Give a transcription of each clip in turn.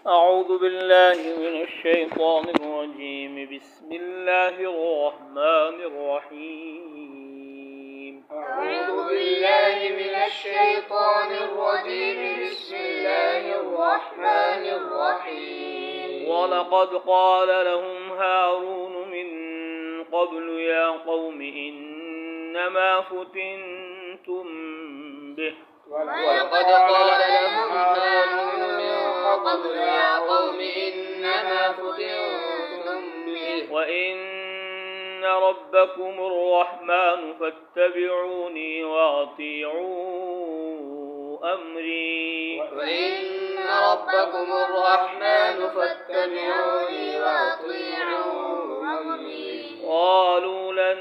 أعوذ بالله من الشيطان الرجيم. بسم الله الرحمن الرحيم. أعوذ بالله من الشيطان الرجيم. بسم الله الرحمن الرحيم. ولقد قال لهم هارون من قبل يا قوم إنما فتنتم به. ولقد قال لهم هارون من قبل يا قوم إنما فتنتم به وإن ربكم الرحمن فاتبعوني وأطيعوا أمري. وإن ربكم الرحمن فاتبعوني وأطيعوا أمري. قالوا لن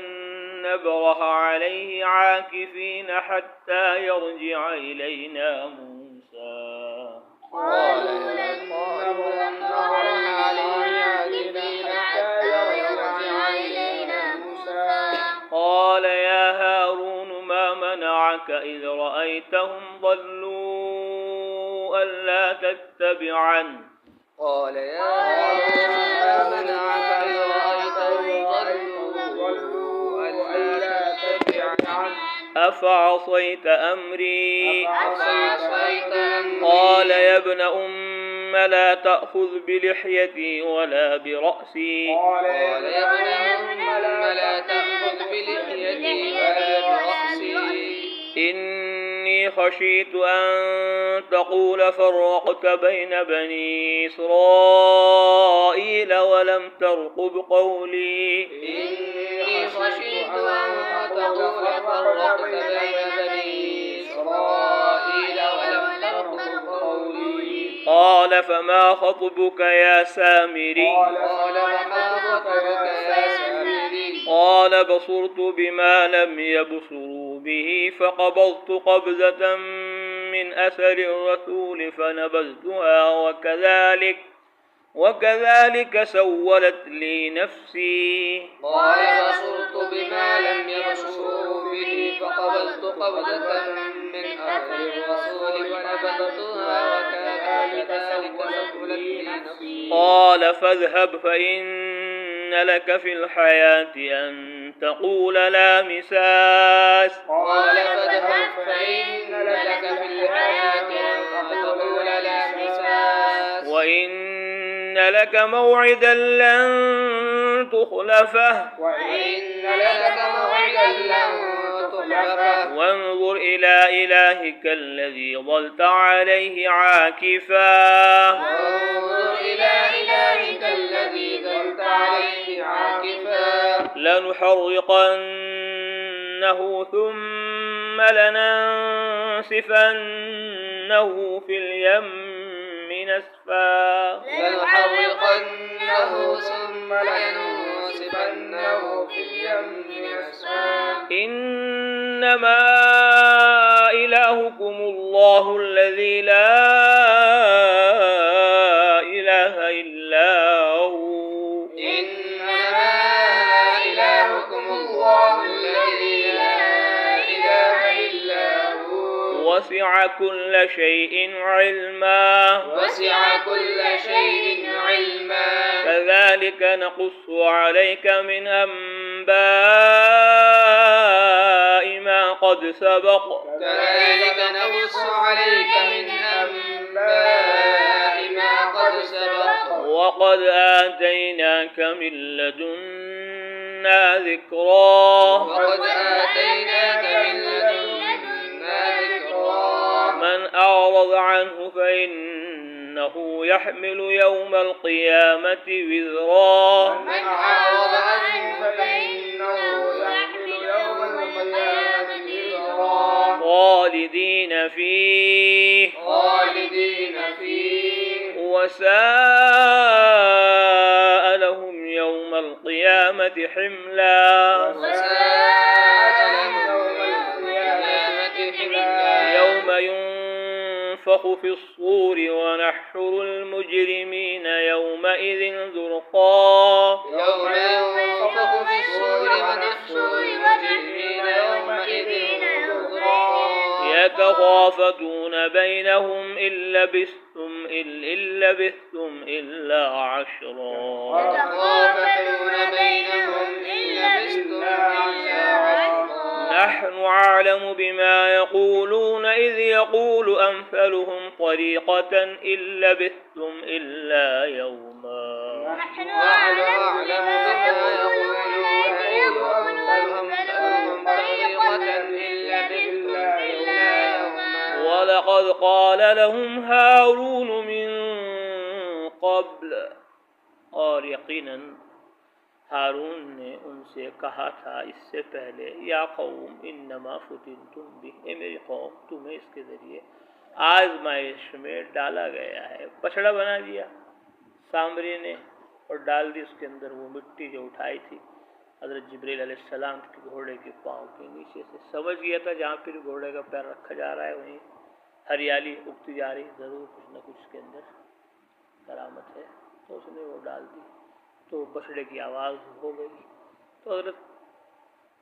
نبرح عليه عاكفين حتى يرجع إلينا موسى. قالوا لن نبرح عليه عاكفين حتى يرجع إلينا موسى. قال يا هارون ما منعك إذ رأيتهم ضلوا ألا تتبعن. قال يا هارون ما منعك إذ رأيتهم ضلوا ألا تتبعن أفعصيت أمري. قال قال يا ابن أم لا تأخذ بلحيتي ولا برأسي. قال يا ابن أم لا تأخذ بلحيتي ولا برأسي. إني خشيت أن تقول فرقت بين بني إسرائيل ولم ترقب قولي. إني خشيت أن تقول فرقت بين بني إسرائيل ولم ترقب قولي. قال فما خطبك يا سامري. قال بصرت بما لم يبصروا به فقبضت قبضة من أثر الرسول فنبذتها وكذلك سولت لي نفسي. قال بصرت بما لم يبصروا به فقبضت قبضة من أثر الرسول فنبذتها وكذلك سولت لي نفسي. قال فاذهب فإن لك في الحياة أن تقول لا مساس. قال فاذهب فإن لك في الحياة أن تقول لا مساس. وإن لك موعدا لن تخلفه. وانظر إلى إلهك الذي ظلت عليه عاكفا. لنحرقنه ثم لننسفنه في اليم نسفا. إنما إلهكم الله الذي لا إله إلا هو. وسع كل شيء علما. كذلك نقص عليك من أنباء ما قد سبق. وقد آتيناك من لدنا ذكرا. من أعرض عنه فإنه يحمل يوم القيامة وزرا. خالدين فيه وساء لهم يوم القيامة حملا. يوم ينفخ في الصور ونحشر المجرمين يومئذ زرقا. يتخافتون بينهم إن لبثتم إلا إن لبثتم إلا عشرا يتخافتون بينهم إن لبثتم إلا عشرا نحن أعلم بما يقولون إذ يقول أمثلهم طريقة إن لبثتم إلا يوما نحن أعلم بما يقولون إذ يقول أمثلهم طريقة إن لبثتم إلا يوما ولقد قال لهم هارون من قبل اور یقیناً ہارون نے ان سے کہا تھا اس سے پہلے یا قوم انما فتنتم به اے میری قوم تمہیں اس کے ذریعے آزمائش میں ڈالا گیا ہے پچھڑا بنا دیا سامری نے اور ڈال دی اس کے اندر وہ مٹی جو اٹھائی تھی حضرت جبریل علیہ السلام کے گھوڑے کے پاؤں کے نیچے سے سمجھ گیا تھا جہاں پھر گھوڑے کا پیر رکھا جا رہا ہے وہیں ہریالی اگتی جا رہی ضرور کچھ نہ کچھ اس کے اندر کرامت ہے تو اس نے وہ ڈال دی تو بچڑے کی آواز ہو گئی تو حضرت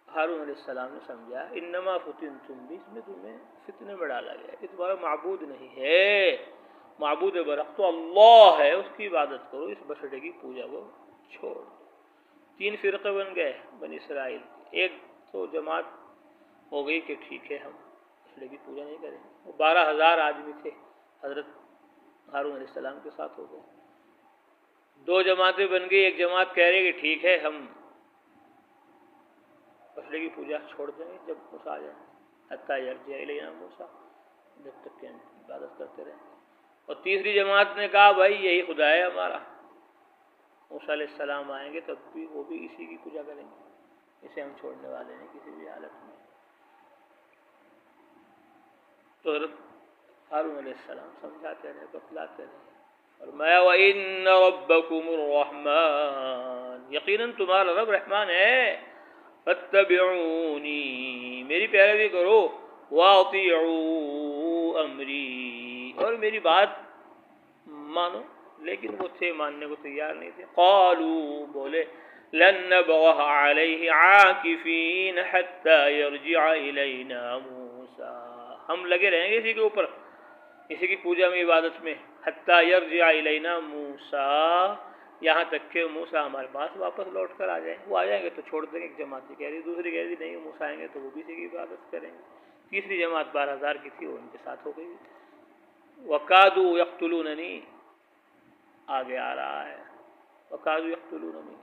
ہارون علیہ السلام نے سمجھا انما فتنتم بھی اس میں تمہیں فتنے میں ڈالا گیا یہ تمہارا معبود نہیں ہے معبود برحق تو اللہ ہے اس کی عبادت کرو اس بچڑے کی پوجا کو چھوڑ دو 3 فرقے بن گئے بنی اسرائیل ایک تو جماعت ہو گئی کہ ٹھیک ہے ہم بچڑے کی پوجا نہیں کریں وہ 12,000 آدمی تھے حضرت ہارون علیہ السلام کے ساتھ ہو گئے 2 جماعتیں بن گئی ایک جماعت کہہ رہی کہ ٹھیک ہے ہم بچڑے کی پوجا چھوڑ دیں گے جب موسیٰ آ جائیں حتیٰ یرجع الینا موسیٰ جب تک کہ ہم عبادت کرتے رہیں اور تیسری جماعت نے کہا بھائی یہی خدا ہے ہمارا موسیٰ علیہ السلام آئیں گے تب بھی وہ بھی اسی کی پوجا کریں گے اسے ہم چھوڑنے والے نہیں کسی بھی حالت میں تو حضرت ہارون علیہ السلام سمجھاتے رہے بتلاتے رہے فرمایا وَإِنَّ رَبَّكُمُ الرَّحْمَنُ یقیناً تمہارا رب رحمان ہے فَاتَّبِعُونِي میری پیروی کرو وَأَطِيعُوا أَمْرِي اور میری بات مانو لیکن وہ تھے ماننے کو تیار نہیں تھے قالوا بولے لن نبغى عليه عاكفين حتى يرجع إلينا موسى ہم لگے رہیں گے اسی کے اوپر اسی کی پوجا میں عبادت میں حتیٰ یرجع الینا موسیٰ یہاں تک کہ موسیٰ ہمارے پاس واپس لوٹ کر آ جائیں وہ آ جائیں گے تو چھوڑ دیں گے ایک جماعت کہہ رہی دوسری کہہ رہی نہیں موسیٰ آئیں گے تو وہ بھی اسی کی عبادت کریں گے تیسری جماعت 12,000 کی تھی وہ ان کے ساتھ ہو گئی وَقَادُوا يَقْتُلُونَنِي آگے آ رہا ہے وَقَادُوا يَقْتُلُونَنِي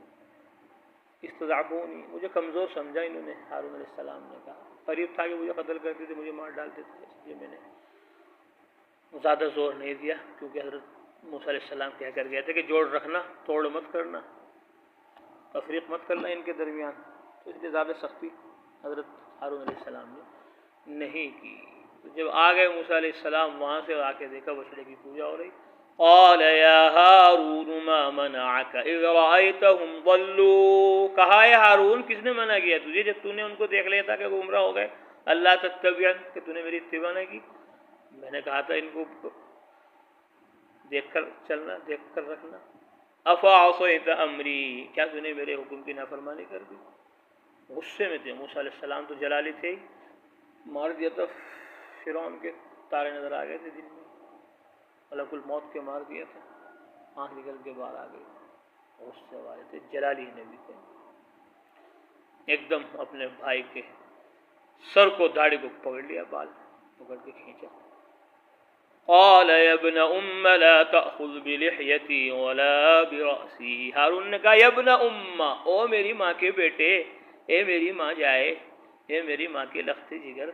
استضعفونی مجھے کمزور سمجھا انہوں نے ہارون علیہ السلام نے کہا قریب تھا کہ مجھے قتل کرتے تھے مجھے مار ڈالتے تھے اس لیے میں نے زیادہ زور نہیں دیا کیونکہ حضرت موسیٰ علیہ السلام کہہ کر گئے تھے کہ جوڑ رکھنا توڑ مت کرنا تفریق مت کرنا ان کے درمیان تو اس لیے زیادہ سختی حضرت ہارون علیہ السلام نے نہیں کی جب آ گئے موسیٰ علیہ السلام وہاں سے آ کے دیکھا بچڑے کی پوجا ہو رہی قال یا ہارون ما منعک اذ رأیتهم ضلوا کہا ہے ہارون کس نے منع کیا تجھے جب تو نے ان کو دیکھ لیا تھا کہ گمراہ ہو گئے اللہ تتبعن کہ تو نے میری اتباع نہ کی میں نے کہا تھا ان کو دیکھ کر چلنا دیکھ کر رکھنا افعصیت امری کیا تو نے میرے حکم کی نافرمانی کر دی غصے میں تھے موسیٰ علیہ السلام تو جلالی تھے ہی مار دیا تھا فرعون کے تارے نظر آ گئے تھے دن میں ملک الموت کے مار دیا تھا آنکھ نکل کے باہر آ گئی غصے والے تھے جلالی نبی تھے ایک دم اپنے بھائی کے سر کو داڑھی کو پکڑ لیا بال پکڑ کے کھینچا قال یا ابن ام لا تأخذ بلحیتی ولا برأسی ہارون نے کہا یا ابن ام او میری ماں کے بیٹے اے میری ماں جائے اے میری ماں کے لخت جگر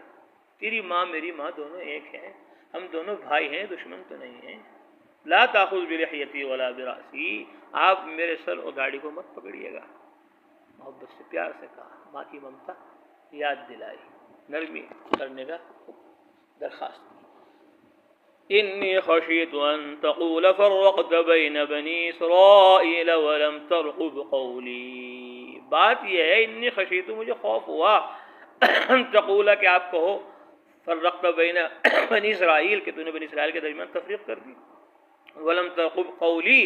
تیری ماں میری ماں دونوں ایک ہیں ہم دونوں بھائی ہیں دشمن تو نہیں ہیں لا تأخذ بلحیتی ولا برأسی آپ میرے سر اور داڑھی کو مت پکڑیے گا محبت سے پیار سے کہا ماں کی ممتا یاد دلائی نرمی کرنے کا درخواست انی خشیت ان تقول فرقت بین بنی اسرائیل ولم ترقب قولی بات یہ ہے انی خشیت مجھے خوف ہوا ان تقول کہ آپ کہو فرقت بین بنی اسرائیل کہ تو نے بنی اسرائیل کے درمیان تفریق کر دی ولم ترقب قولی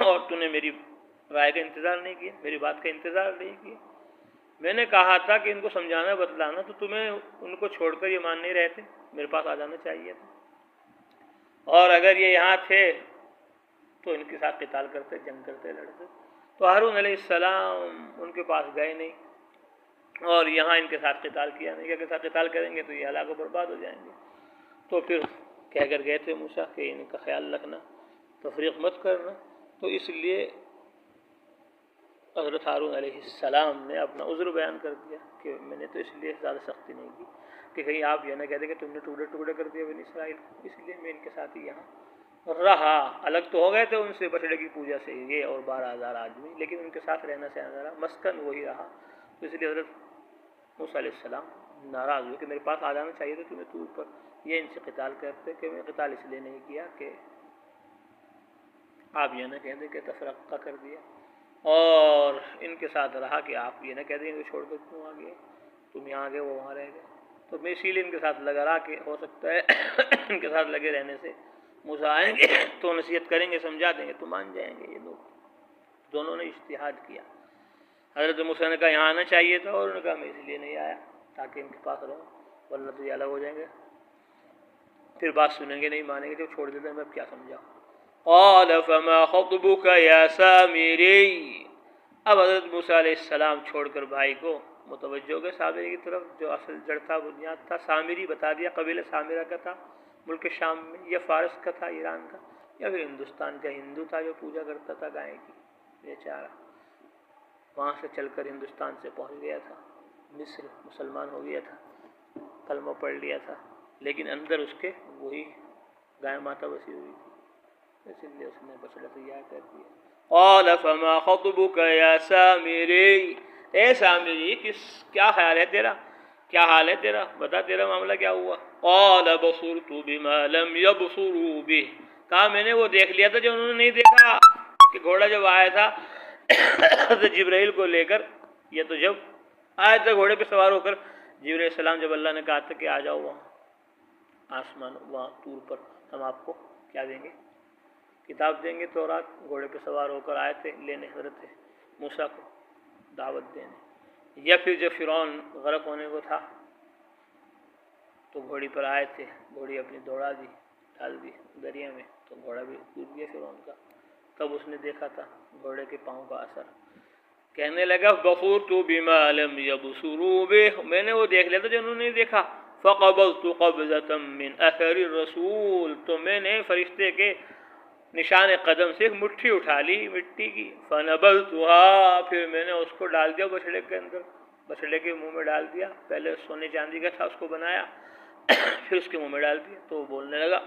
اور تو نے میری رائے کا انتظار نہیں کیا میری بات کا انتظار نہیں کیا میں نے کہا تھا کہ ان کو سمجھانا بتلانا تو تمہیں ان کو چھوڑ کر یہ مان نہیں رہے تھے میرے پاس آ جانا چاہیے تھا اور اگر یہ یہاں تھے تو ان کے ساتھ قتال کرتے، جنگ کرتے، لڑتے. تو ہارون علیہ السلام ان کے پاس گئے نہیں اور یہاں ان کے ساتھ قتال کیا نہیں، کہ ساتھ قتال کریں گے تو یہ ہلاک و برباد ہو جائیں گے. تو پھر کہہ کر گئے تھے موسیٰ کہ ان کا خیال رکھنا، تفریق مت کرنا. تو اس لیے حضرت ہارون علیہ السلام نے اپنا عذر بیان کر دیا کہ میں نے تو اس لیے زیادہ سختی نہیں کی کہ کہیں آپ یہ نہ کہہ دیں کہ تم نے ٹکڑے ٹکڑے کر دیا بنی اسرائیل کو، اس لیے میں ان کے ساتھ ہی یہاں رہا. الگ تو ہو گئے تھے ان سے بچڑے کی پوجا سے یہ اور 12,000 آدمی، لیکن ان کے ساتھ رہنا سے نہ رہا، مسکن وہی رہا. تو اس لیے حضرت موسیٰ علیہ السلام ناراض ہوئے کہ میرے پاس آ جانا چاہیے تھا تمہیں طور پر. یہ ان سے قتال کرتے کہ میں قتال اس لیے نہیں کیا کہ آپ یہ نہ کہہ دیں کہ تفرقہ کر دیا، اور ان کے ساتھ رہا کہ آپ یہ نہ کہہ دیں کہ چھوڑ کر کیوں آ گئے، تم یہاں گئے وہ وہاں رہ گئے. تو میں اسی لیے ان کے ساتھ لگا رہا کہ ہو سکتا ہے ان کے ساتھ لگے رہنے سے موسیٰ آئیں گے تو نصیحت کریں گے، سمجھا دیں گے تو مان جائیں گے. یہ لوگ دونوں نے اجتہاد کیا. حضرت موسیٰ نے کہا یہاں آنا چاہیے تھا، اور انہوں نے کہا میں اس لیے نہیں آیا تاکہ ان کے پاس رہوں، ورنہ تو یہ الگ ہو جائیں گے، پھر بات سنیں گے نہیں مانیں گے، جب چھوڑ دیتے ہیں میں اب کیا سمجھاؤں. قال فما خطبك یا سامری. اب حضرت موسیٰ علیہ السلام چھوڑ کر بھائی کو متوجہ ہو گئے سامری کی طرف، جو اصل جڑ تھا، بنیاد تھا. سامری بتا دیا قبیلہ سامرہ کا تھا، ملک شام میں، یا فارس کا تھا، ایران کا، یا پھر ہندوستان کا ہندو تھا جو پوجا کرتا تھا گائے کی، بیچارہ وہاں سے چل کر ہندوستان سے پہنچ گیا تھا، مصر مسلمان ہو گیا تھا، کلمہ پڑھ لیا تھا، لیکن اندر اس کے وہی گائے ماتا بسی ہوئی تھی، اس لیے اس نے بچڑا تیار کر دیا. قال فما خطبك یا سامری. اے سامری کیا خیال ہے تیرا، کیا حال ہے تیرا، بتا تیرا معاملہ کیا ہوا. قال بصرت بما لم يبصروا به. کہا میں نے وہ دیکھ لیا تھا جو انہوں نے نہیں دیکھا، کہ گھوڑا جب آیا تھا حضرت جبرائیل کو لے کر، یہ تو جب آیا تھا گھوڑے پہ سوار ہو کر، جبرائیل السلام جب اللہ نے کہا تھا کہ آ جاؤ وہاں آسمان، وہاں طور پر، ہم آپ کو کیا دیں گے، کتاب دیں گے، تورات. گھوڑے پہ سوار ہو کر آئے تھے لینے حضرت موسیٰ کو دعوت دینے. یا پھر جب فرعون غرق ہونے کو تھا تو گھوڑی پر آئے تھے، گھوڑی اپنی دوڑا دی، ڈال دی دریا میں، تو گھوڑا بھی ڈوب گیا فرعون کا. تب اس نے دیکھا تھا گھوڑے کے پاؤں کا اثر. کہنے لگا بصرت بما لم يبصروا به. میں نے وہ دیکھ لیا تھا جو انہوں نے نہیں دیکھا. فقبضت قبضة من اثر الرسول. تو میں نے فرشتے کے نشان قدم سے ایک مٹھی اٹھا لی مٹی کی. فنبذتها. پھر میں نے اس کو ڈال دیا بچڑے کے اندر، بچڑے کے منہ میں ڈال دیا. پہلے سونے چاندی کا تھا، اس کو بنایا، پھر اس کے منہ میں ڈال دیا. تو وہ بولنے لگا.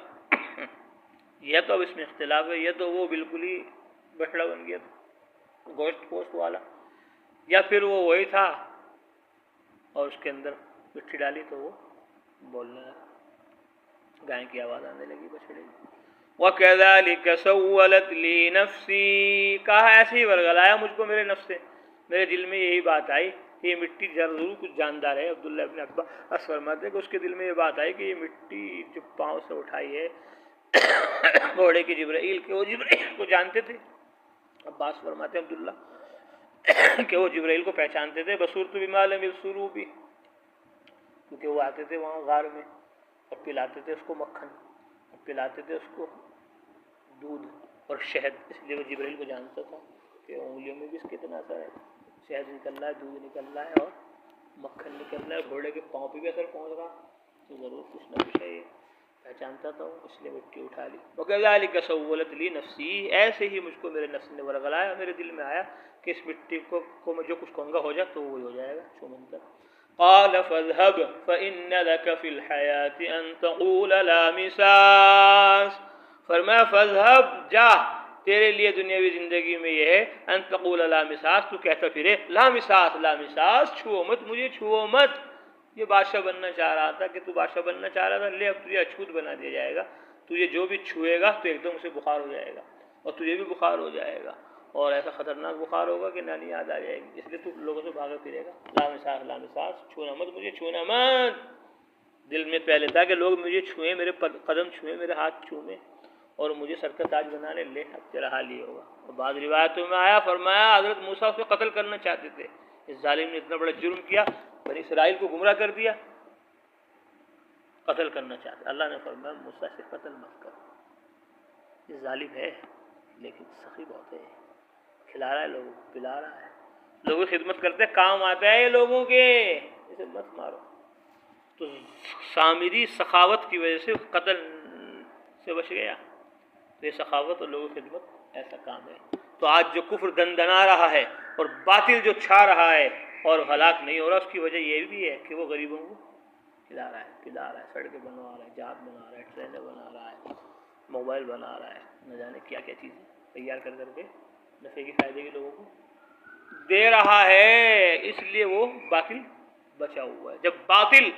یہ تو اب اس میں اختلاف ہے، یہ تو وہ بالکل ہی بچڑا بن گیا تھا، گوشت پوشت والا، یا پھر وہ وہی تھا اور اس کے اندر مٹی ڈالی تو وہ بولنے لگا، گائے کی آواز آنے لگی بچڑے کی. وَكَذَلِكَ سَوَّلَتْ لِي نَفْسِي. کہا ایسے ہی ورگلایا مجھ کو میرے نفس سے، میرے دل میں یہی بات آئی کہ یہ مٹی ضرور کچھ جاندار ہے. عبداللہ ابن عباس فرماتے کہ اس کے دل میں یہ بات آئی کہ یہ مٹی جو پاؤں سے اٹھائی ہے گھوڑے کی جبرائیل کے، وہ جبرائیل کو جانتے تھے. عباس فرماتے ہیں عبداللہ کہ وہ جبرائیل کو پہچانتے تھے. بصرت بما لم يبصروا به، کیونکہ وہ آتے تھے وہاں غار میں اور پلاتے تھے اس کو مکھن، اور پلاتے تھے اس کو دودھ اور شہد. اس لیے وہ جبرائیل کو جانتا تھا کہ انگلیوں میں بھی اس کتنا اثر ہے، شہد نکل رہا ہے، دودھ نکل رہا ہے اور مکھن نکل رہا ہے، گھوڑے کے پاؤں پہ بھی اثر پہنچ رہا، تو ضرور کچھ نہ کچھ ہے. یہ پہچانتا تھا وہ، اس لیے مٹی اٹھا لی. وَكَذَلِكَ سَوَّلَتْ لِي نَفْسِي. ایسے ہی مجھ کو میرے نفس نے ورگلایا، میرے دل میں آیا کہ اس مٹی کو میں جو کچھ کہوں گا ہو جائے تو وہی ہو جائے گا. چھو منتر. قال فاذهب فإن لك في الحياة أن تقول لا مساس. فرمایا فاذهب، جا، تیرے لیے دنیاوی زندگی میں یہ ہے ان تقول لا مساس، تو کہتا پھرے لا مساس لا مساس، چھو مت مجھے، چھو مت. یہ بادشاہ بننا چاہ رہا تھا کہ تو بادشاہ بننا چاہ رہا تھا، لے اب تجھے اچھوت بنا دیا جائے گا. تجھے جو بھی چھوئے گا تو ایک دم سے بخار ہو جائے گا، اور تجھے بھی بخار ہو جائے گا، اور ایسا خطرناک بخار ہوگا کہ نانی یاد آ جائے گی. اس لیے تو لوگوں سے بھاگا پھرے گا. لا مساس لا مساس، چھونا مت مجھے، چھونا مت. دل میں پہلے تھا کہ لوگ مجھے چھوئیں، میرے قدم چھوئیں، میرے ہاتھ چھوئیں اور مجھے سر کا تاج بنا لے. اب تیرا حال یہ ہوگا. اور بعض روایتوں میں آیا، فرمایا حضرت موسیٰ اسے قتل کرنا چاہتے تھے. اس ظالم نے اتنا بڑا جرم کیا، بنی اسرائیل کو گمراہ کر دیا، قتل کرنا چاہتے. اللہ نے فرمایا موسیٰ سے قتل مت کر، یہ ظالم ہے لیکن سخی بہت ہے، کھلا رہا ہے لوگوں کو، پلا رہا ہے، لوگوں کی خدمت کرتے کام آتا ہے یہ لوگوں کے، اسے مت مارو۔ تو سامری سخاوت کی وجہ سے قتل سے بچ گیا، تو یہ سخاوت اور لوگوں کی خدمت ایسا کام ہے۔ تو آج جو کفر دندنا رہا ہے اور باطل جو چھا رہا ہے اور ہلاک نہیں ہو رہا، اس کی وجہ یہ بھی ہے کہ وہ غریبوں کو کھلا رہا ہے، پلا رہا ہے، سڑکیں بنوا رہا ہے، جہاز بنا رہا ہے، ٹرینیں بنا رہا ہے، موبائل بنا رہا ہے، نہ جانے کیا کیا چیزیں تیار کر کر کے نفع کی فائدے کے لوگوں کو دے رہا ہے، اس لیے وہ باطل بچا ہوا ہے۔ جب باطل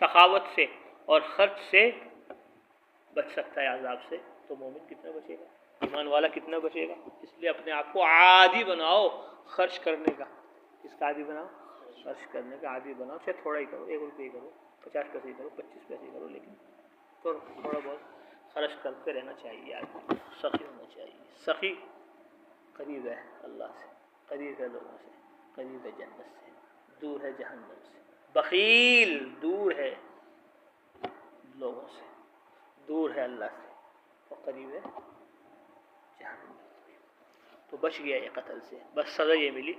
سخاوت سے اور خرچ سے بچ سکتا ہے عذاب سے، تو مومن کتنا بچے گا، ایمان والا کتنا بچے گا؟ اس لیے اپنے آپ کو عادی بناؤ خرچ کرنے کا، اس کا عادی بناؤ، خرچ کرنے کا عادی بناؤ، چاہے تھوڑا ہی کرو، 1 روپے کرو، 50 پیسے کرو، 25 پیسے کرو، لیکن تھوڑا بہت خرچ کرتے رہنا چاہیے آدمی، سخی ہونا چاہیے۔ سخی قریب ہے اللہ سے، قریب ہے لوگوں سے، قریب ہے جنت سے، دور ہے جہنم سے۔ بخیل دور ہے لوگوں سے، دور ہے اللہ سے، اور قریب ہے جہنم۔ تو بچ گیا یہ قتل سے، بس سزا یہ ملی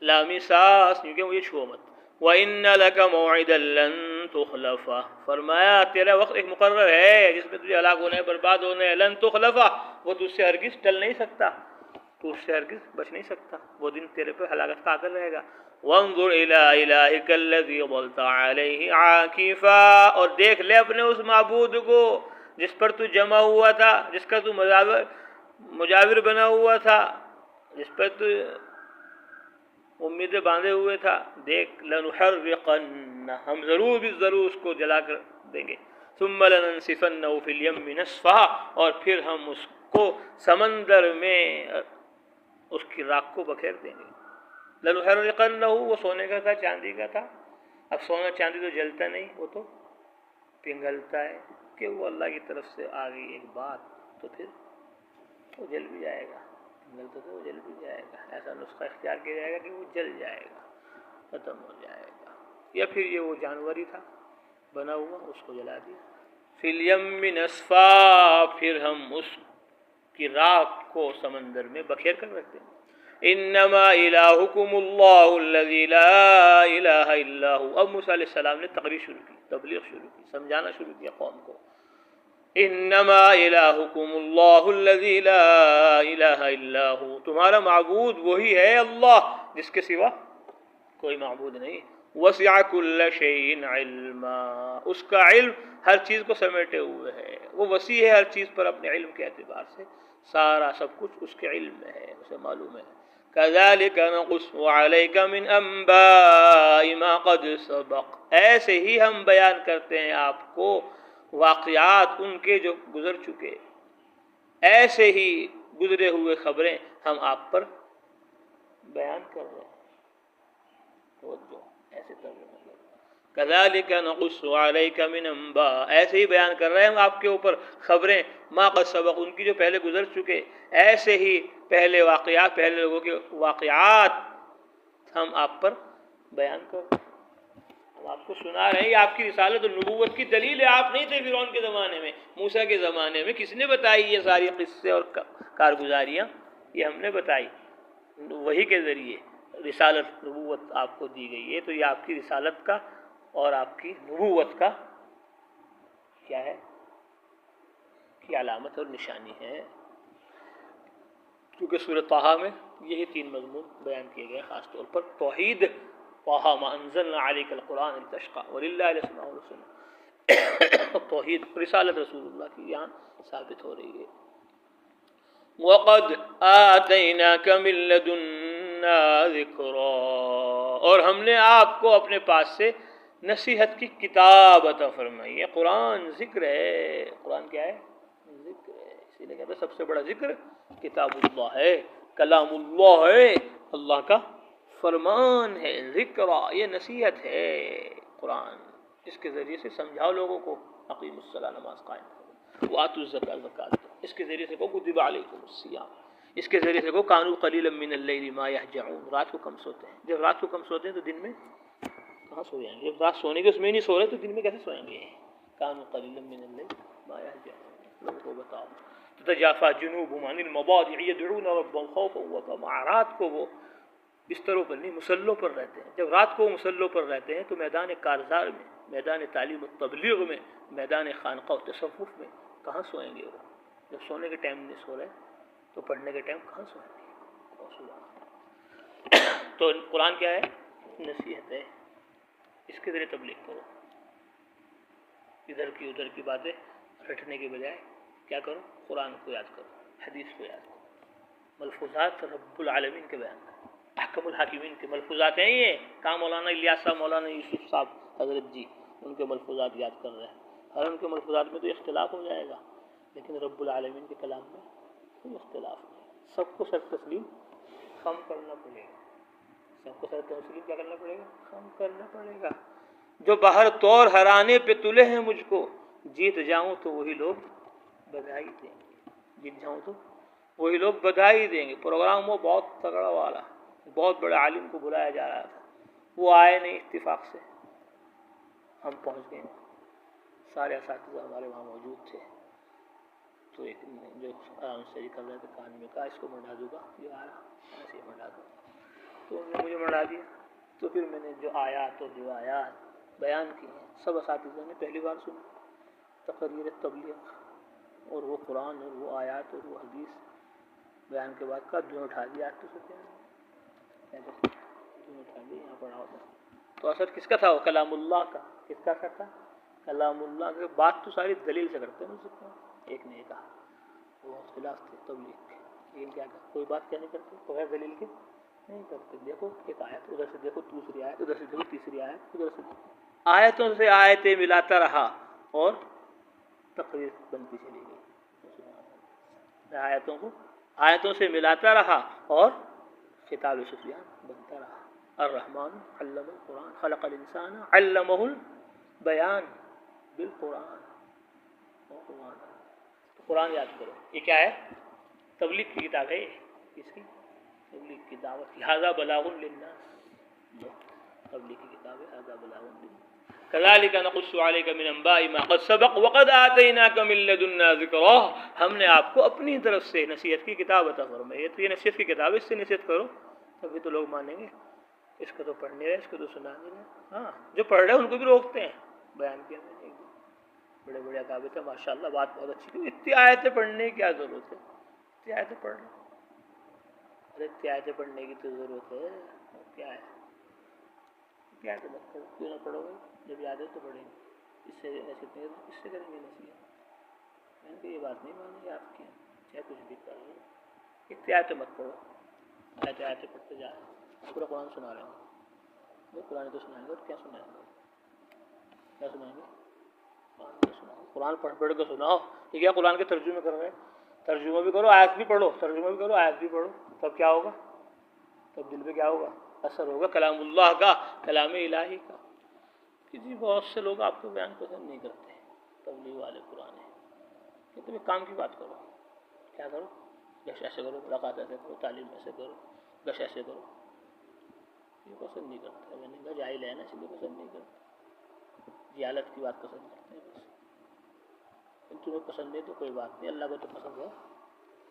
لا مساس، کیونکہ مجھے چھو مت۔ وَإِنَّ لَكَ مَوْعِدًا لَن تُخْلَفَ، فرمایا تیرا وقت ایک مقرر ہے جس میں تجھے ہلاک ہونا ہے، برباد ہونا ہے، لن تخلف، وہ تجھ سے ہرگز ٹل نہیں سکتا، تو اس سے ہرگز بچ نہیں سکتا، وہ دن تیرے پہ ہلاکت کا آ کر رہے گا۔ وانظر الى الہک الذی ظلت علیہ عاکفا، اور دیکھ لے اپنے اس معبود کو جس پر تو جمع ہوا تھا، جس کا تو مجاور بنا ہوا تھا، جس پر تو امیدیں باندھے ہوئے تھا، دیکھ لنحرقن، ہم ضرور بھی ضرور اس کو جلا کر دیں گے، ثم لننسفنہ فی الیم نسفا، اور پھر ہم اس کو سمندر میں اس کی راکھ کو بکھیر دیں گے۔ لنحرقنہ، وہ سونے کا تھا، چاندی کا تھا، اب سونا چاندی تو جلتا نہیں، وہ تو پنگھلتا ہے، کہ وہ اللہ کی طرف سے آ گئی ایک بات تو پھر وہ جل بھی جائے گا، پنگھلتا تو وہ جل بھی جائے گا، ایسا نسخہ اختیار کیا جائے گا کہ وہ جل جائے گا، ختم ہو جائے گا، یا پھر یہ وہ جانور ہی تھا بنا ہوا، اس کو جلا دیا۔ فی الیم نسفا، پھر ہم اس کی راکھ کو سمندر میں بکھیر کر رکھتے ہیں۔ انما الہکم اللہ الذی لا الہ الا ہو، اب موسیٰ علیہ السلام نے تقریر شروع کی، تبلیغ شروع کی، سمجھانا شروع کیا قوم کو۔ انما الہکم اللہ الذی لا الہ الا ہو، تمہارا معبود وہی ہے اللہ جس کے سوا کوئی معبود نہیں۔ وسع کل شیء علما، اس کا علم ہر چیز کو سمیٹے ہوئے ہے، وہ وسیع ہے ہر چیز پر اپنے علم کے اعتبار سے، سارا سب کچھ اس کے علم میں ہے، اسے معلوم ہے۔ کذالک نقص علیک من انباء ما قد سبق، ایسے ہی ہم بیان کرتے ہیں آپ کو واقعات ان کے جو گزر چکے، ایسے ہی گزرے ہوئے خبریں ہم آپ پر بیان کر رہے ہیں۔ توجہ، ایسے ترجمہ کذالک نقص علیک من انباء، ایسے ہی بیان کر رہے ہیں ہم آپ کے اوپر خبریں ما قد سبق، ان کی جو پہلے گزر چکے، ایسے ہی پہلے واقعات، پہلے لوگوں کے واقعات ہم آپ پر بیان کر رہے ہیں، ہم آپ کو سنا رہے ہیں۔ یہ آپ کی رسالت اور نبوت کی دلیل ہے، آپ نہیں تھے فرعون کے زمانے میں، موسیٰ کے زمانے میں، کس نے بتائی یہ ساری قصے اور کارگزاریاں؟ یہ ہم نے بتائی، وحی کے ذریعے رسالت نبوت آپ کو دی گئی ہے، تو یہ آپ کی رسالت کا اور آپ کی نبوت کا کیا ہے، کی علامت اور نشانی ہے۔ کیونکہ سورۃ طٰہٰ میں یہی 3 مضمون بیان کیے گئے، خاص طور پر توحید، طٰہٰ ما انزلنا علیک القرآن لتشقیٰ وللہ الاسماء الحسنی، توحید، رسالت رسول اللہ کی یہاں ثابت ہو رہی ہے۔ وَقَدْ آتَيْنَاكَ مِن لَّدُنَّا ذِكْرًا، اور ہم نے آپ کو اپنے پاس سے نصیحت کی کتاب عطا فرمائی ہے۔ قرآن ذکر ہے، قرآن کیا ہے؟ ذکر ہے، اسی لیے کہتے ہیں سب سے بڑا ذکر کتاب اللہ ہے، کلام اللہ ہے، اللہ کا فرمان ہے۔ ذکر، یہ نصیحت ہے قرآن، اس کے ذریعے سے سمجھاؤ لوگوں کو، اقیم الصلاۃ، نماز قائم کرو، وآتوا الزکاۃ، زکات دو، اس کے ذریعے سے کو کتب علیکم الصیام، اس کے ذریعے سے کو کانوا قلیلا من اللیل ما یہجعون، رات کو کم سوتے ہیں، جب رات کو کم سوتے ہیں تو دن میں کہاں سو جائیں گے؟ جب رات سونے کے اس میں نہیں سو رہے تو دن میں کیسے سوئیں گے؟ کانوا قلیلا من اللیل ما یہجعون، لوگوں کو بتاؤ۔ تتجافى جنوبهم عن المضاجع يدعون ربهم خوفا وطمعا. رات کو وہ بستروں پر نہیں مسلوں پر رہتے ہیں. جب رات کو مسلوں پر رہتے ہیں تو میدان کارزار میں، میدان تعلیم و تبلیغ میں، میدان خانقاہ و تصوف میں کہاں سوئیں گے وہ؟ جب سونے کے ٹائم نہیں سو رہے تو پڑھنے کے ٹائم کہاں سوئیں گے؟ تو قرآن کیا ہے؟ نصیحت ہے. اس کے ذریعے تبلیغ کرو. ادھر کی ادھر کی باتیں رٹنے کے بجائے کیا کرو؟ قرآن کو یاد کرو، حدیث کو یاد کرو. ملفوظات رب العالمین کے بیان کرو، احکم الحاکمین کے ملفوظات ہیں یہ. کہاں مولانا الیاس صاحب، مولانا یوسف صاحب حضرت جی ان کے ملفوظات یاد کر رہے ہیں. اور ان کے ملفوظات میں تو اختلاف ہو جائے گا، لیکن رب العالمین کے کلام میں کوئی اختلاف نہیں. سب کو سر تسلیم خم کرنا پڑے گا. سب کو سر تسلیم کیا کرنا پڑے گا؟ خم کرنا پڑے گا. جو باہر طور ہرانے پہ تلے ہیں مجھ کو، جیت جاؤں تو وہی لوگ بدھائی دیں گے. جیت جاؤں تو وہی لوگ بدھائی دیں گے. پروگرام وہ بہت تگڑا والا، بہت بڑے عالم کو بلایا جا رہا تھا، وہ آئے نہیں. اتفاق سے ہم پہنچ گئے. سارے اساتذہ ہمارے وہاں موجود تھے. تو ایک جو آرام سے کر رہے تھے کان میں کہا اس کو منڈا دوں گا، یہ آ رہا ایسے منڈا دوں. تو انہوں نے مجھے منڈا دیا. تو پھر میں نے جو آیات اور روایات بیان کی ہیں سب اساتذہ نے پہلی بار سنی. تقریر تبلیغ اور وہ قرآن اور وہ آیات اور وہ حدیث بیان کے بعد کا دھن اٹھا دیا. آج تو سکتے ہیں دھن اٹھا دیا یہاں پڑھا ہوتا. تو اثر کس کا تھا؟ وہ کلام اللہ کا. کس کا اثر تھا؟ کلام اللہ کے. بات تو ساری دلیل سے کرتے ہیں. ایک نے کہا وہ خلاف تھے تبلیغ کے، لیکن کیا کہا کوئی بات کیا نہیں کرتے بغیر دلیل کے نہیں کرتے. دیکھو ایک آیت ادھر سے دیکھو، دوسری آیت ادھر سے دیکھو، تیسری آیت ادھر سے دیکھو. آیتوں سے آیتیں ملاتا رہا اور تقریر بنتی چلی گئی. آیتوں سے ملاتا رہا اور خطاب سفیان بنتا رہا. الرحمن علم القرآن خلق الانسان علمہ البیان بالقرآن. قرآن یاد کرو. یہ کیا ہے؟ تبلیغ کی کتاب ہے. اس کی تبلیغ کی دعوت. ھذا بلاغ للناس. تبلیغ کی کتاب ہے. ھذا بلاغ للناس. كذلك نقص عليك من انباء ما قد سبق وقد آتيناك من لدنا ذكرا. ہم نے آپ کو اپنی طرف سے نصیحت کی کتاب عطا فرمائی. تو یہ نصیحت کی کتاب ہے، اس سے نصیحت کرو تبھی تو لوگ مانیں گے. اس کو تو پڑھنے رہے، اس کو تو سنا نہیں رہے. ہاں جو پڑھ رہے ہیں ان کو بھی روکتے ہیں. بیان کیا میں نے بڑے بڑے اکابر تھے ماشاء اللہ، بات بہت اچھی تھی. اتنی آیتیں پڑھنے کی کیا ضرورت ہے؟ اتنی آیتیں پڑھ رہے. ارے اتنی آیتیں پڑھنے کی تو ضرورت ہے. کیا ہے؟ اتنی آیتیں مت پڑھو. کیوں نہ پڑھو گے؟ جب یاد ہے تو پڑھیں گے. اس سے نصیحت نہیں کس سے کریں گے نصیحت؟ میں نے کہا یہ بات نہیں مانیں گے آپ کی، چاہے کچھ بھی کر لو. اتنی آیتیں مت پڑھو. آیتیں پڑھتے جا رہے ہیں. پورا قرآن سنا رہے ہیں. قرآن تو سنائیں گے اور کیا سنائیں گے؟ کیا سنائیں گے؟ قرآن پڑھ پڑھ کے سناؤ. یہ کیا قرآن کے ترجمے کر رہے ہیں؟ ترجمہ بھی کرو، آیت بھی پڑھو. ترجمہ بھی کرو، آیت بھی پڑھو. تب کیا ہوگا؟ تب دل پہ کیا ہوگا؟ اثر ہوگا کلام اللہ کا، کلام الہی کا. کسی بہت سے لوگ آپ کو بیان پسند نہیں کرتے. تبلیغ والے قرآن ہے کہ تم ایک کام کی بات کرو. کیا کرو؟ گش ایسے کرو، ملاقات ایسے کرو، تعلیم ایسے کرو، گش ایسے کرو. یہ پسند نہیں کرتے. میں نے کہا جاہل ہے نا، اس لیے پسند نہیں کرتے. جہالت کی بات پسند کرتے ہیں بس. تمہیں پسند ہے تو کوئی بات نہیں. اللہ کو تو پسند ہے،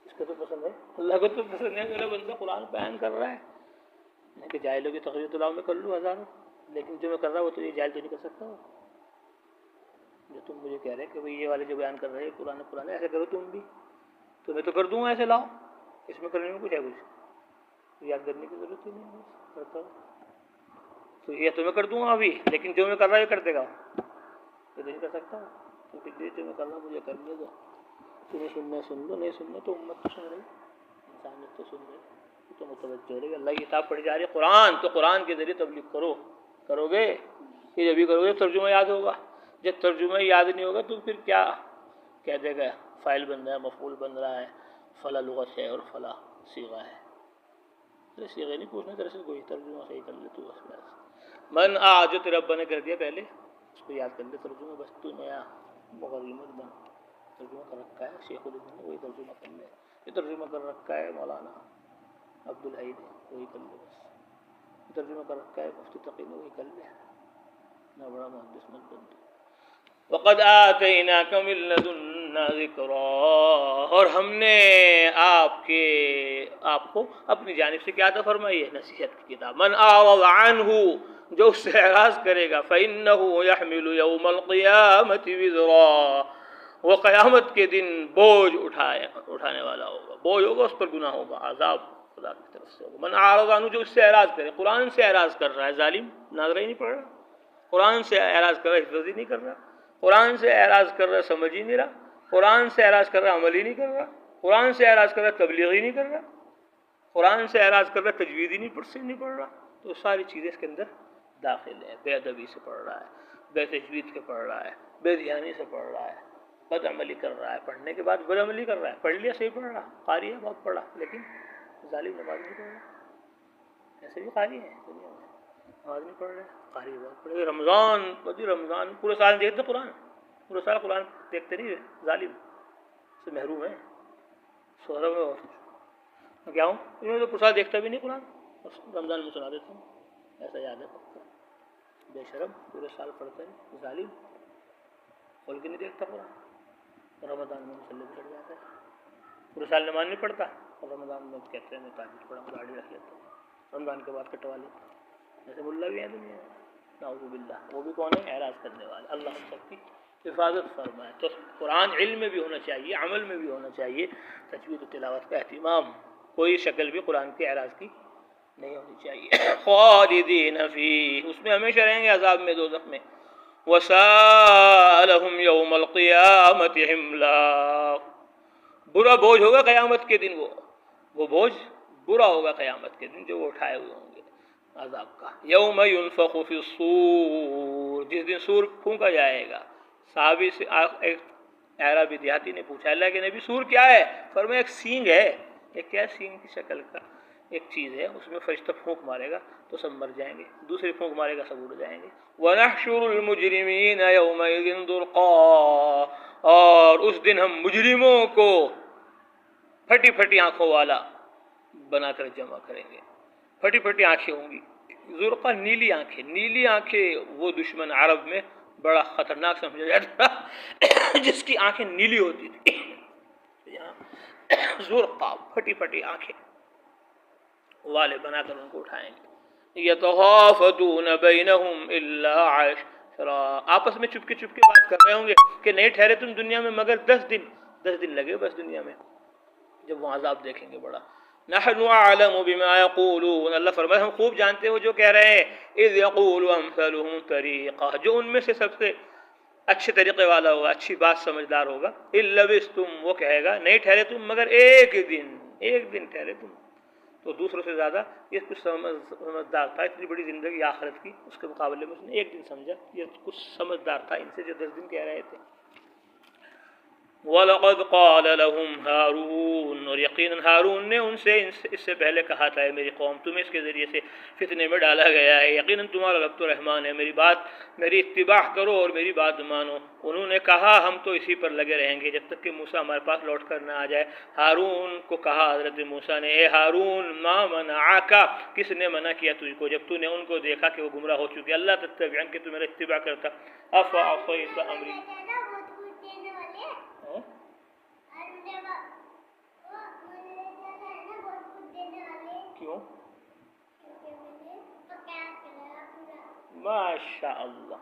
اس کو تو پسند ہے، اللہ کو تو پسند ہے. میرا بندہ قرآن بیان کر رہا ہے. میں کہ جاہلوں کی تقریر تو لاؤ میں کر لوں ہزاروں، لیکن جو میں کر رہا ہوں وہ تو یہ جاہل تو نہیں کر سکتا. جو تم مجھے کہہ رہے کہ بھائی یہ والے جو بیان کر رہے ہیں قرآن ایسے کرو تم بھی، تو میں تو کر دوں گا ایسے. لاؤ اس میں کرنے میں کچھ ہے، کچھ یاد کرنے کی ضرورت ہی نہیں ہے. کرتا ہوں تو یہ تو میں کر دوں گا ابھی، لیکن جو میں کر رہا ہے یہ کر دے گا تو نہیں کر سکتا. تو پھر جو میں کر رہا ہوں مجھے کرنے دو. تمہیں سننا سن لو، نہیں سننا تو امت تو سن رہی، انسانیت تو سن رہی، تو متوجہ رہے. اللہ کی کتاب پڑھی جا رہی ہے قرآن، تو قرآن کے ذریعے تبلیغ کرو گے. یہ جب بھی کرو گے ترجمہ یاد ہوگا. جب ترجمہ یاد نہیں ہوگا تو پھر کیا کہہ دے گا؟ فاعل بن رہا ہے، مفعول بن رہا ہے، فلاں لغت ہے اور فلاں صیغہ ہے. صیغہ نہیں پوچھنا دراصل، کوئی ترجمہ صحیح کر لے تو بس. من جو تیرا ابا نے کر دیا پہلے اس کو یاد کر لے ترجمہ. بس تو نیا مغرمت بن. ترجمہ کر رکھا ہے شیخ الہند نے، وہی ترجمہ کر لے. یہ ترجمہ کر رکھا ہے مولانا عبدالحی نے، وہی کر لے. بس ترجمہ کر رکھا ہے مفتی تقی نے، وہی کر لے. نہ بڑا محدث مت بن. وقد آتیناک من لدنا منا ذکرا، اور ہم نے آپ کو اپنی جانب سے کیا عطا فرمائی ہے؟ نصیحت کی کتاب. من اعرض عنہ، جو اس سے اعراض کرے گا، فإنہ یحمل یوم القیامۃ وزرا، وہ قیامت کے دن بوجھ اٹھانے والا ہوگا، بوجھ ہوگا اس پر، گناہ ہوگا، عذاب خدا کی طرف سے ہوگا. من اعرض عنہ، جو اس سے اعراض کرے. قرآن سے اعراض کر رہا ہے ظالم، ناظرہ ہی نہیں پڑھ رہا. قرآن سے اعراض کر رہا ہے، حفظ ہی نہیں کر رہا. قرآن سے اعراض کر رہا ہے، سمجھ ہی نہیں رہا. قرآن سے اعراض کر رہا ہے، عمل ہی نہیں کر رہا. قرآن سے اعراض کر رہا ہے، تبلیغ ہی نہیں کر رہا. قرآن سے اعراض کر رہا ہے، تجوید ہی نہیں پڑھ رہا. تو ساری چیزیں اس کے اندر داخل ہے. بے ادبی سے پڑھ رہا ہے، بے تجوید کے پڑھ رہا ہے، بے دھیانی سے پڑھ رہا ہے، بد عملی کر رہا ہے، پڑھنے کے بعد بد عملی کر رہا ہے. پڑھ لیا صحیح پڑھ رہا، قاری ہے بہت پڑھا، لیکن ظالم نماز نہیں پڑھ رہا. ایسے بھی قاری ہیں دنیا میں، نماز نہیں پڑھ رہے، قاری بہت پڑھے. رمضان پورے سال دیکھتے قرآن، پورے سال قرآن دیکھتے نہیں، ظالم سے محروم ہے. سہرا میں کیا ہوں، انہوں نے تو پورا سال دیکھتا بھی نہیں قرآن، رمضان میں سنا دیتا ہوں، ایسا یاد ہے پکا. بے شرم، پورے سال پڑھتا ہے، ظالم، کھول کے نہیں دیکھتا قرآن، رمضان میں مسلح پہ چڑھ جاتا ہے. پورے سال نماز نہیں پڑھتا، اور رمضان میں کہتے ہیں میں تہجد پڑھا، گاڑی رکھ لیتا ہوں، رمضان کے بعد کٹوا لیتا ہوں. ایسے ملا بھی ہیں دنیا میں، نعوذ باللہ. وہ بھی کون ہے؟ اعراض کرنے والے. اللہ ہم سب کی حفاظت فرمائے. تو قرآن علم میں بھی ہونا چاہیے، عمل میں بھی ہونا چاہیے. تجوید و تلاوت کا اہتمام، کوئی شکل بھی قرآن کے اعراض کی نہیں ہونی چاہیے. خالدین فیہ، اس میں ہمیشہ رہیں گے، عذاب میں، دوزخ میں. وساء لهم یوم القیامت حملا، برا بوجھ ہوگا قیامت کے دن. وہ بوجھ برا ہوگا قیامت کے دن جو وہ اٹھائے ہوئے ہوں گے عذاب کا. یوم ینفخ فی الصور، جس دن سور پھونکا جائے گا. صحابی سے ایک اعرابی دیہاتی نے پوچھا، اللہ کے نبی سور کیا ہے؟ فرمایا ایک سینگ ہے. ایک کیا سینگ کی شکل کا ایک چیز ہے، اس میں فرشتہ پھونک مارے گا تو سب مر جائیں گے، دوسری پھونک مارے گا سب اڑ جائیں گے. وَنَحْشُرُ الْمُجْرِمِينَ يَوْمَئِذٍ ذُرْقًا، اور اس دن ہم مجرموں کو پھٹی پھٹی آنکھوں والا بنا کر جمع کریں گے. پھٹی پھٹی آنکھیں ہوں گی. زرقا نیلی آنکھیں. نیلی آنکھیں وہ دشمن عرب میں بڑا خطرناک سمجھا جاتا تھا جس کی آنکھیں نیلی ہوتی تھی. زرقا پھٹی پھٹی آنکھیں والے بنا کر ان کو اٹھائیں گے. یتخافتون بینہم الا عشرا، آپس میں چپکے چپکے بات کر رہے ہوں گے کہ نہیں ٹھہرے تم دنیا میں مگر 10 دن لگے بس دنیا میں، جب وہ عذاب دیکھیں گے بڑا. نحن اعلم بما يقولون، اللہ فرمائے ہم خوب جانتے ہیں وہ جو کہہ رہے ہیں. اذ يقول امثلهم طریقہ، جو ان میں سے سب سے اچھے طریقے والا ہوگا، اچھی بات سمجھدار ہوگا. الا لبثتم، وہ کہے گا نہیں ٹھہرے تم مگر ایک دن ٹھہرے تم. تو دوسروں سے زیادہ یہ کچھ سمجھدار تھا. اتنی بڑی زندگی آخرت کی، اس کے مقابلے میں اس نے ایک دن سمجھا. یہ کچھ سمجھدار تھا ان سے جو 10 دن کہہ رہے تھے. وَلَقَدْ قَالَ لَهُمْ هَارُونَ، اور یقیناً ہارون نے ان سے اس سے پہلے کہا تھا، میری قوم تمہیں اس کے ذریعے سے فتنے میں ڈالا گیا ہے، یقیناً تمہارا رب تو رحمان ہے، میری اتباع کرو اور میری بات مانو. انہوں نے کہا ہم تو اسی پر لگے رہیں گے جب تک کہ موسیٰ ہمارے پاس لوٹ کر نہ آ جائے. ہارون کو کہا حضرت موسیٰ نے، اے ہارون ما منعک، کس نے منع کیا تجھ کو جب تو نے ان کو دیکھا کہ وہ گمراہ ہو چکے، اللہ تتبعن کہ تو میرا اتباع کرتا. افعصیت امری، کیوں؟ ماشاء اللہ.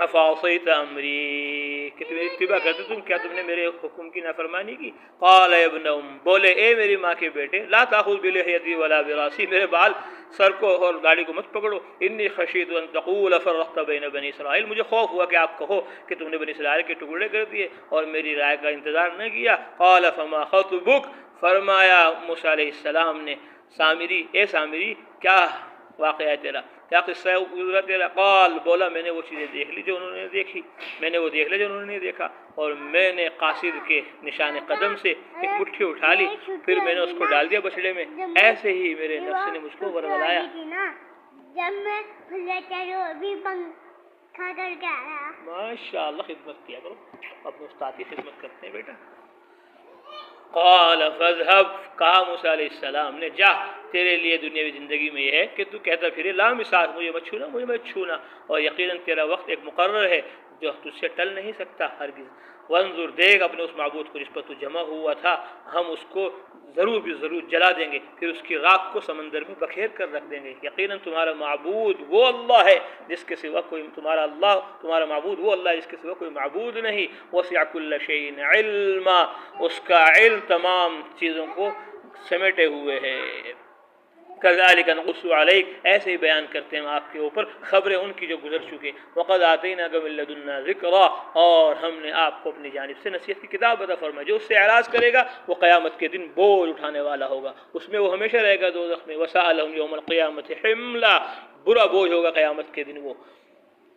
افعصیت امری، کہ تمہیں اتباع کرتے تم، کیا تم نے میرے حکم کی نافرمانی کی. قال ابن ام، بولے اے میری ماں کے بیٹے، لا تاخذ بلحیتی ولا براسی، میرے بال سر کو اور داڑھی کو مت پکڑو. انی خشیت ان تقول فرقت بین بنی اسرائیل، مجھے خوف ہوا کہ آپ کہو کہ تم نے بنی اسرائیل کے ٹکڑے کر دیے اور میری رائے کا انتظار نہ کیا. قال فما خطبک، فرمایا موسیٰ علیہ السلام نے، سامری اے سامری کیا واقعہ ہے تیرا، کیا قصہ ہے تیرا. قال، بولا میں نے وہ چیزیں دیکھ لی جو انہوں نے دیکھی، میں نے وہ دیکھ لی جو انہوں نے نہیں دیکھا، اور میں نے قاصد کے نشان قدم سے ایک مٹھی اٹھا لی، پھر میں نے اس کو ڈال دیا بچڑے میں، ایسے ہی میرے نفس نے مجھ کو ورغلایا. جب میں بھی کھا کر کے آیا. ماشاء اللہ، خدمت کیا کرو، اپنے استاد کی خدمت کرتے ہیں بیٹا. قال فاذهب، کہا موسیٰ علیہ السلام نے، جا، تیرے لیے دنیاوی زندگی میں یہ ہے کہ تو کہتا پھرے لا مساس، مجھے مت چھونا، مجھے مت چھونا، اور یقیناً تیرا وقت ایک مقرر ہے جو تجھ سے ٹل نہیں سکتا ہرگز. وانظر دیکھ اپنے اس معبود کو جس پر تو جمع ہوا تھا، ہم اس کو ضرور بھی ضرور جلا دیں گے، پھر اس کی راکھ کو سمندر میں بکھیر کر رکھ دیں گے. یقیناً تمہارا معبود وہ اللہ ہے جس کے سوا کوئی تمہارا معبود وہ اللہ ہے جس کے سوا کوئی معبود نہیں. وسع کل شیء علما، اس کا علم تمام چیزوں کو سمیٹے ہوئے ہے. کذالک نقص علیک، ایسے ہی بیان کرتے ہیں آپ کے اوپر خبریں ان کی جو گزر چکے. وقد آتیناک من لدنا ذکرا، اور ہم نے آپ کو اپنی جانب سے نصیحت کی کتاب عطا فرمائی. جو اس سے اعراض کرے گا وہ قیامت کے دن بوجھ اٹھانے والا ہوگا، اس میں وہ ہمیشہ رہے گا دوزخ میں. وسألهم یوم القیامت حملا، برا بوجھ ہوگا قیامت کے دن وہ.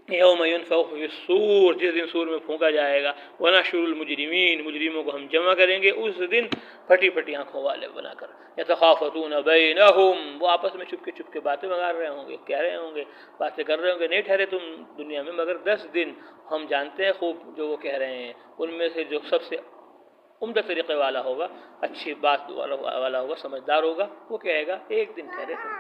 یوم ینفخ فی الصور، جس دن سور میں پھونکا جائے گا. ونحشر المجرمین، مجرموں کو ہم جمع کریں گے اس دن پھٹی پھٹی آنکھوں والے بنا کر. یتخافتون بینہم، وہ آپس میں چپ کے باتیں مگار رہے ہوں گے، کہہ رہے ہوں گے، باتیں کر رہے ہوں گے. نہیں ٹھہرے تم دنیا میں مگر 10 دن. ہم جانتے ہیں خوب جو وہ کہہ رہے ہیں. ان میں سے جو سب سے عمدہ طریقے والا ہوگا، اچھی بات والا ہوگا، سمجھدار ہوگا، وہ کہے گا 1 دن ٹھہرے تم.